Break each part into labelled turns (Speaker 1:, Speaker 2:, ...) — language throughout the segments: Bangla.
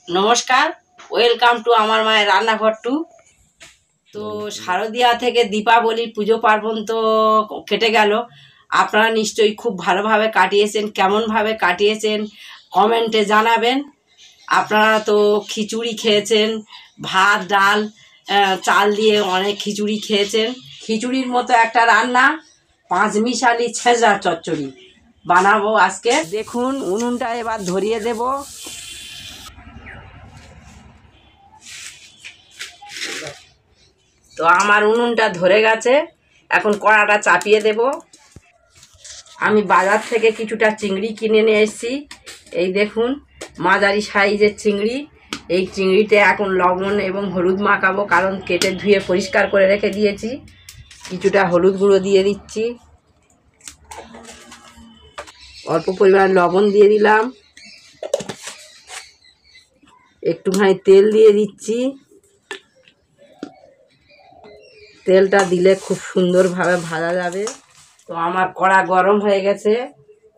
Speaker 1: নমস্কার, ওয়েলকাম টু আমার মায়ের রান্নাঘর টু। তো শারদীয়া থেকে দীপাবলির পুজো পার্বণ তো কেটে গেল। আপনারা নিশ্চয়ই খুব ভালোভাবে কাটিয়েছেন। কেমনভাবে কাটিয়েছেন কমেন্টে জানাবেন। আপনারা তো খিচুড়ি খেয়েছেন, ভাত ডাল চাল দিয়ে অনেক খিচুড়ি খেয়েছেন। খিচুড়ির মতো একটা রান্না পাঁচমিশালি ছেঁচড়া চচ্চড়ি বানাবো আজকে। দেখুন, উনুনটা এবার ধরিয়ে দেব। তো আমার উনুনটা ধরে গেছে, এখন কড়াটা চাপিয়ে দেব। আমি বাজার থেকে কিছুটা চিংড়ি কিনে নিয়ে এসেছি। এই দেখুন, মাঝারি সাইজের চিংড়ি। এই চিংড়িতে এখন লবণ এবং হলুদ মাখাবো, কারণ কেটে ধুয়ে পরিষ্কার করে রেখে দিয়েছি। কিছুটা হলুদ গুঁড়ো দিয়ে দিচ্ছি, অল্প পরিমাণ লবণ দিয়ে দিলাম, একটুখানি তেল দিয়ে দিচ্ছি। তেলটা দিলে খুব সুন্দরভাবে ভাজা যাবে। তো আমার কড়া গরম হয়ে গেছে,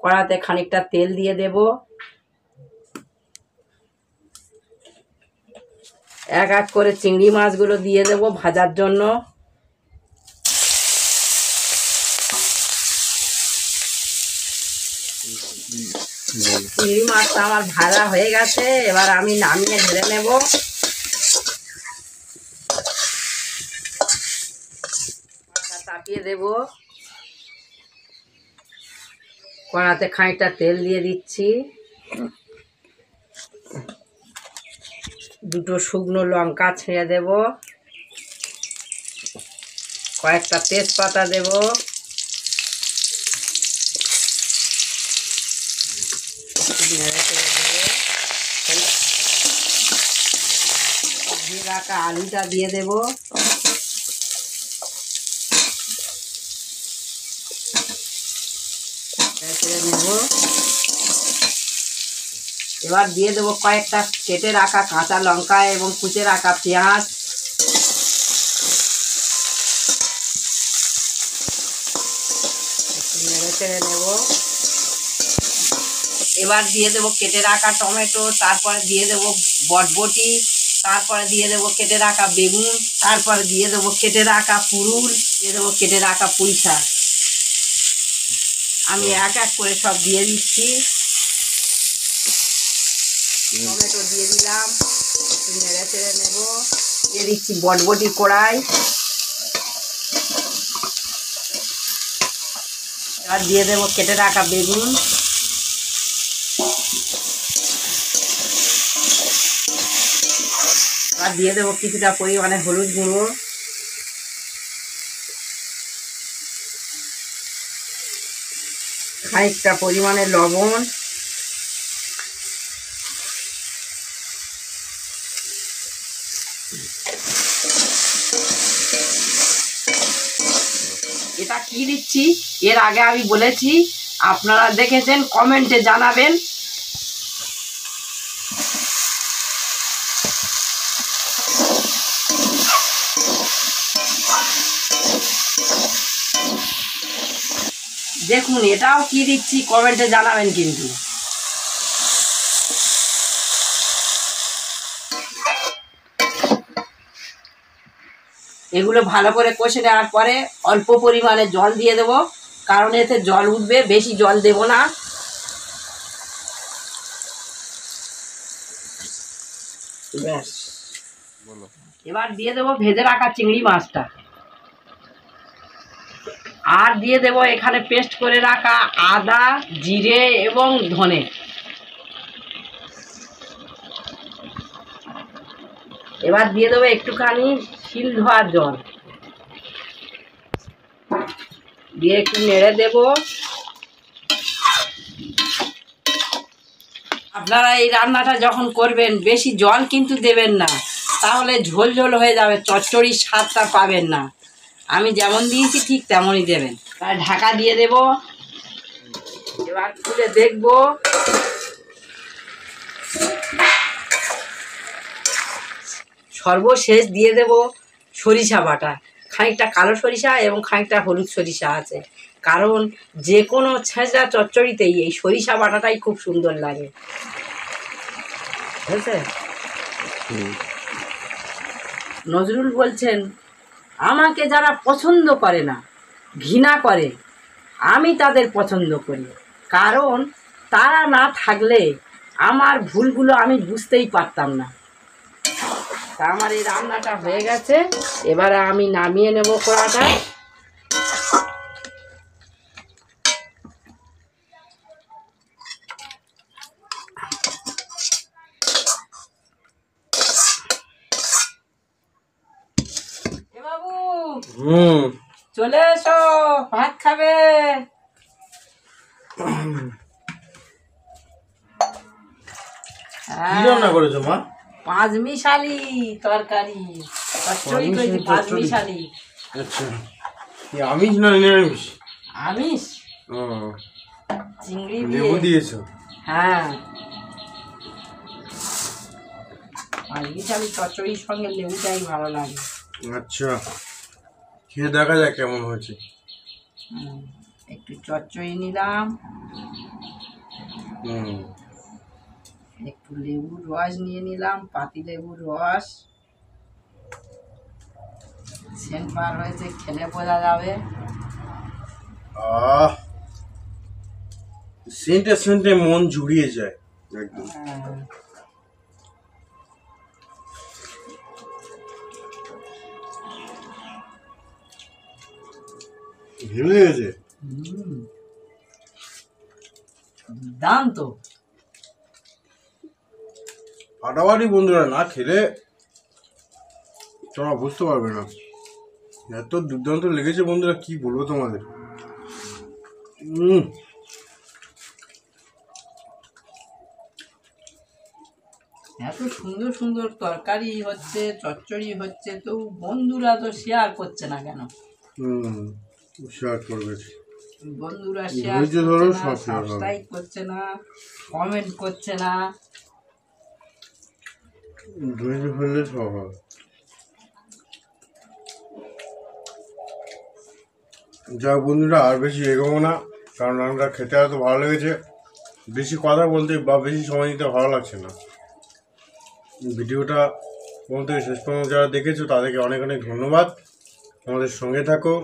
Speaker 1: কড়াতে খানিকটা তেল দিয়ে দেব। এক এক করে চিংড়ি মাছগুলো দিয়ে দেব ভাজার জন্য। চিংড়ি মাছটা আমার ভাজা হয়ে গেছে, এবার আমি নামিয়ে ঢেলে নেব। চাপিয়ে দেব, কড়াতে খানিকটা তেল দিয়ে দিচ্ছি, দুটো শুকনো লঙ্কা ছেড়ে দেব, কয়েকটা তেজপাতা দেব, দিয়ে রাখা আলুটা দিয়ে দেব। নেব, এবার দিয়ে দেবো কয়েকটা কেটে রাখা কাঁচা লঙ্কা এবং কুচে রাখা পেঁয়াজ। নেড়ে চেড়ে নেব। এবার দিয়ে দেবো কেটে রাখা টমেটো, তারপরে দিয়ে দেবো বটবটি, তারপরে দিয়ে দেবো কেটে রাখা বেগুন, তারপরে দিয়ে দেবো কেটে রাখা পুরুল, দিয়ে দেবো কেটে রাখা পুঁই শাক। আমি এক এক করে সব দিয়ে দিচ্ছি। টমেটো দিয়ে দিলাম, একটু নেড়ে চেড়ে নেব। দিয়ে দিচ্ছি বটবটি কড়াই। এবার দিয়ে দেবো কেটে রাখা বেগুন। এবার দিয়ে দেবো কিছুটা পরিমাণে হলুদ গুঁড়ো, খানিকটা পরিমাণে লবণ, এটা কি দিচ্ছি এর আগে আমি বলেছি, আপনারা দেখেছেন কমেন্টে জানাবেন। দেখুন, এটাও কি দিচ্ছি কমেন্টে জানাবেন কিন্তু। এগুলো ভালো করে কষে নেওয়ার পরে অল্প পরিমাণে জল দিয়ে দেব, কারণ এতে জল উঠবে, বেশি জল দেব না। ব্যাস, এবার দিয়ে দেবো ভেজে রাখা চিংড়ি মাছটা, আর দিয়ে দেব এখানে পেস্ট করে রাখা আদা, জিরে এবং ধনে। এবার দিয়ে দেবো একটুখানি শিল ধোয়া জল, দিয়ে একটু নেড়ে দেব। আপনারা এই রান্নাটা যখন করবেন বেশি জল কিন্তু দেবেন না, তাহলে ঝোল ঝোল হয়ে যাবে, চচ্চড়ির স্বাদটা পাবেন না। আমি যেমন দিয়েছি ঠিক তেমনই দেবেন। তাই ঢাকা দিয়ে দেব, এবার খুলে দেখব। সর্বশেষ দিয়ে দেব সরিষা বাটা, খানিকটা কালো সরিষা এবং খানিকটা হলুদ সরিষা আছে, কারণ যে কোনো ছেঁচড়া চচ্চড়িতেই এই সরিষা বাটাটাই খুব সুন্দর লাগে, বুঝেছে? নজরুল বলছেন, আমাকে যারা পছন্দ করে না, ঘৃণা করে, আমি তাদের পছন্দ করি, কারণ তারা না থাকলে আমার ভুলগুলো আমি বুঝতেই পারতাম না। তা আমার এই রান্নাটা হয়ে গেছে, এবারে আমি নামিয়ে নেব কড়াটা। বাবু চলে এসো, ভাত খাবে।
Speaker 2: কি রান্না করেছো মা?
Speaker 1: পাঁচমিশালি তরকারি, চচ্চড়ি করেছি পাঁচমিশালি।
Speaker 2: আচ্ছা, আমিষ না নিরামিষ?
Speaker 1: আমিষ,
Speaker 2: ও,
Speaker 1: চিংড়ি
Speaker 2: লেবু দিয়েছো?
Speaker 1: হ্যাঁ, পাঁচমিশালি চচ্চড়ির সঙ্গে লেবুটাই ভালো লাগে।
Speaker 2: আচ্ছা, খেয়ে দেখা যাক কেমন হয়েছে।
Speaker 1: একটু চচ্চড়ি নিলাম, একটু লেবুর রস নিয়ে নিলাম, পাতি লেবুর রস। সেন্ট বার হয়েছে, খেলে বোঝা যাবে।
Speaker 2: সেন্টে সেন্টে মন জুড়িয়ে যায় একদম। ভেবে গেছে
Speaker 1: দাম তো
Speaker 2: ফাটাফাটি। বন্ধুরা না খেলে তোমরা বুঝতে পারবে না, এত দুর্দান্ত লেগেছে বন্ধুরা, কি বলবো তোমাদের।
Speaker 1: এত সুন্দর সুন্দর তরকারি হচ্ছে, চচ্চড়ি হচ্ছে, তো বন্ধুরা তো শেয়ার করছে না কেন?
Speaker 2: শেয়ার করবে
Speaker 1: বন্ধুরা শেয়ার করছে না, সাবস্ক্রাইব করছে না, কমেন্ট করছে না।
Speaker 2: ধৈর্য হলে সব হবে। যাক বন্ধুরা, আর বেশি এগোবো না, কারণ আমরা খেতে হয়তো ভালো লেগেছে। বেশি কথা বলতে বা বেশি সময় নিতে ভালো লাগছে না। ভিডিওটা প্রথম থেকে শেষ পর্যন্ত যারা দেখেছো তাদেরকে অনেক অনেক ধন্যবাদ। আমাদের সঙ্গে থাকো,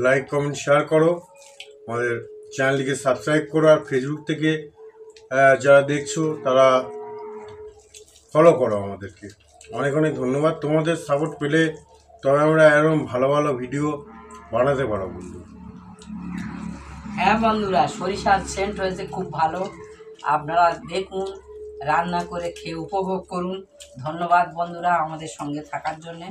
Speaker 2: লাইক কমেন্ট শেয়ার করো, আমাদের চ্যানেলটিকে সাবস্ক্রাইব করো, আর ফেসবুক থেকে যারা দেখছো তারা ফলো করো আমাদেরকে। অনেক অনেক ধন্যবাদ। তোমাদের সাপোর্ট পেলে তবে আমরা এরকম ভালো ভালো ভিডিও বানাতে পারো বন্ধু।
Speaker 1: হ্যাঁ বন্ধুরা, সরিষার সেন্ট হয়েছে খুব ভালো, আপনারা দেখুন, রান্না করে খেয়ে উপভোগ করুন। ধন্যবাদ বন্ধুরা আমাদের সঙ্গে থাকার জন্যে।